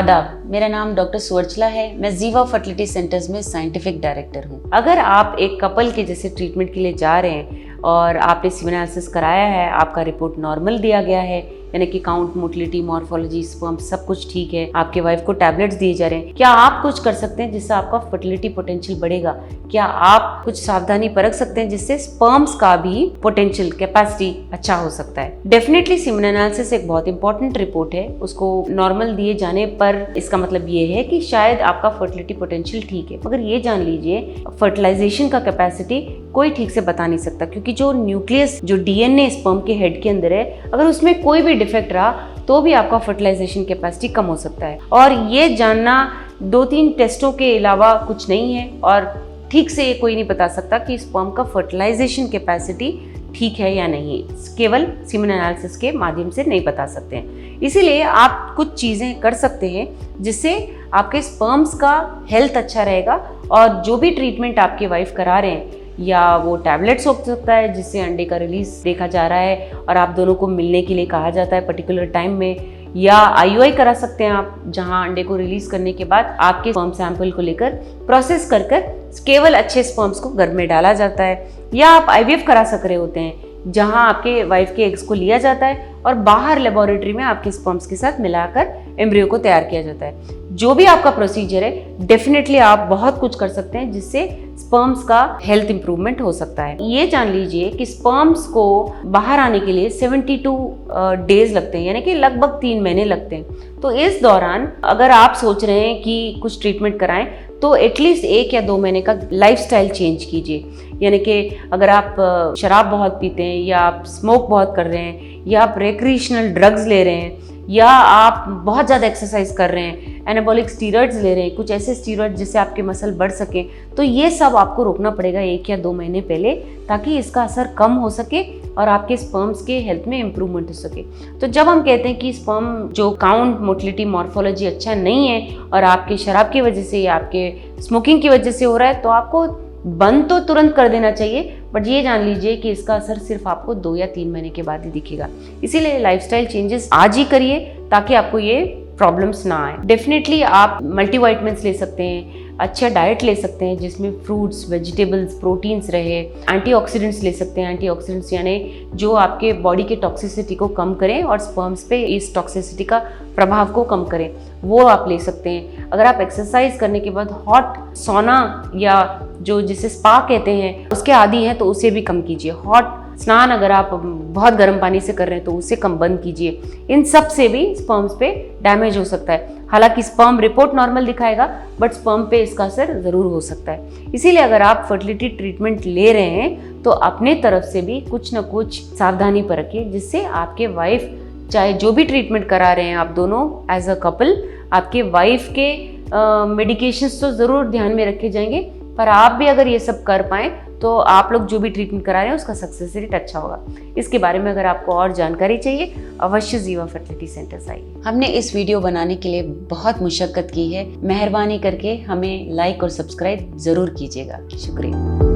आदाब, मेरा नाम डॉक्टर सुवर्चला है। मैं जीवा फर्टिलिटी सेंटर्स में साइंटिफिक डायरेक्टर हूँ। अगर आप एक कपल के जैसे ट्रीटमेंट के लिए जा रहे हैं और आपने सीमेन एनालिसिस कराया है, आपका रिपोर्ट नॉर्मल दिया गया है, यानी कि काउंट, मोटिलिटी, मॉर्फोलॉजी, स्पर्म सब कुछ ठीक है, आपके वाइफ को टैबलेट्स दिए जा रहे हैं, क्या आप कुछ कर सकते हैं जिससे आपका फर्टिलिटी पोटेंशियल बढ़ेगा? क्या आप कुछ सावधानी बरत सकते हैं जिससे स्पर्म्स का भी पोटेंशियल कैपेसिटी अच्छा हो सकता है? डेफिनेटली सीमेन एनालिसिस एक बहुत इंपॉर्टेंट रिपोर्ट है। उसको नॉर्मल दिए जाने पर इसका मतलब ये है कि शायद आपका फर्टिलिटी पोटेंशियल ठीक है, मगर ये जान लीजिए फर्टिलाइजेशन का कैपेसिटी कोई ठीक से बता नहीं सकता, क्योंकि जो न्यूक्लियस, जो डीएनए स्पर्म के हेड के अंदर है, अगर उसमें कोई भी डिफेक्ट रहा तो भी आपका फर्टिलाइजेशन कैपेसिटी कम हो सकता है। और ये जानना 2-3 टेस्टों के अलावा कुछ नहीं है, और ठीक से ये कोई नहीं बता सकता कि स्पर्म का फर्टिलाइजेशन कैपेसिटी ठीक है या नहीं, केवल सीमेन एनालिसिस के माध्यम से नहीं बता सकते हैं। इसीलिए आप कुछ चीज़ें कर सकते हैं जिससे आपके स्पर्म्स का हेल्थ अच्छा रहेगा, और जो भी ट्रीटमेंट आपके वाइफ करा रहे हैं, या वो टैबलेट्स हो सकता है जिससे अंडे का रिलीज देखा जा रहा है और आप दोनों को मिलने के लिए कहा जाता है पर्टिकुलर टाइम में, या आईयूआई करा सकते हैं आप, जहां अंडे को रिलीज करने के बाद आपके स्पर्म सैंपल को लेकर प्रोसेस कर केवल अच्छे स्पर्म्स को गर्भ में डाला जाता है, या आप आईवीएफ करा सक रहे होते हैं जहां आपके वाइफ के एग्स को लिया जाता है और बाहर लेबोरेटरी में आपके स्पर्म्स के साथ मिलाकर एम्ब्रियो को तैयार किया जाता है। जो भी आपका प्रोसीजर है, डेफिनेटली आप बहुत कुछ कर सकते हैं जिससे स्पर्म्स का हेल्थ इंप्रूवमेंट हो सकता है। ये जान लीजिए कि स्पर्म्स को बाहर आने के लिए 72 डेज लगते हैं, यानी कि लगभग 3 महीने लगते हैं। तो इस दौरान अगर आप सोच रहे हैं कि कुछ ट्रीटमेंट कराएं, तो एटलीस्ट 1 या 2 महीने का लाइफस्टाइल चेंज कीजिए। यानी कि अगर आप शराब बहुत पीते हैं, या आप स्मोक बहुत कर रहे हैं, या आप रिक्रिएशनल ड्रग्स ले रहे हैं, या आप बहुत ज़्यादा एक्सरसाइज कर रहे हैं, एनाबॉलिक स्टीरॉइड्स ले रहे हैं, कुछ ऐसे स्टीरॉइड जिससे आपके मसल बढ़ सके, तो ये सब आपको रोकना पड़ेगा 1 या 2 महीने पहले, ताकि इसका असर कम हो सके और आपके स्पर्म्स के हेल्थ में इम्प्रूवमेंट हो सके। तो जब हम कहते हैं कि स्पर्म जो काउंट, मोटिलिटी, मॉर्फोलॉजी अच्छा नहीं है और आपके शराब की वजह से या आपके स्मोकिंग की वजह से हो रहा है, तो आपको बंद तो तुरंत कर देना चाहिए, बट ये जान लीजिए कि इसका असर सिर्फ आपको 2 या 3 महीने के बाद ही दिखेगा। इसीलिए लाइफस्टाइल चेंजेस आज ही करिए ताकि आपको ये प्रॉब्लम्स ना आए। डेफिनेटली आप मल्टीविटामिन्स ले सकते हैं, अच्छा डाइट ले सकते हैं जिसमें फ्रूट्स, वेजिटेबल्स, प्रोटीन्स रहे, एंटीऑक्सीडेंट्स ले सकते हैं। एंटीऑक्सीडेंट्स यानी जो आपके बॉडी के टॉक्सिसिटी को कम करें और स्पर्म्स पे इस टॉक्सिसिटी का प्रभाव को कम करें, वो आप ले सकते हैं। अगर आप एक्सरसाइज करने के बाद हॉट सोना या जो जिसे स्पा कहते हैं उसके आदी हैं, तो उसे भी कम कीजिए। हॉट स्नान अगर आप बहुत गर्म पानी से कर रहे हैं तो उसे कम बंद कीजिए। इन सब से भी स्पर्म्स पे डैमेज हो सकता है। हालांकि स्पर्म रिपोर्ट नॉर्मल दिखाएगा, बट स्पर्म पे इसका असर ज़रूर हो सकता है। इसीलिए अगर आप फर्टिलिटी ट्रीटमेंट ले रहे हैं तो अपने तरफ से भी कुछ ना कुछ सावधानी बरतिए, जिससे आपके वाइफ, चाहे जो भी ट्रीटमेंट करा रहे हैं आप दोनों एज अ कपल, आपके वाइफ के मेडिकेशंस तो ज़रूर ध्यान में रखे जाएंगे, पर आप भी अगर ये सब कर पाएँ तो आप लोग जो भी ट्रीटमेंट करा रहे हैं उसका सक्सेस रेट अच्छा होगा। इसके बारे में अगर आपको और जानकारी चाहिए, अवश्य जीवा फर्टिलिटी सेंटर्स आइए। हमने इस वीडियो बनाने के लिए बहुत मुशक्कत की है, मेहरबानी करके हमें लाइक और सब्सक्राइब ज़रूर कीजिएगा। शुक्रिया।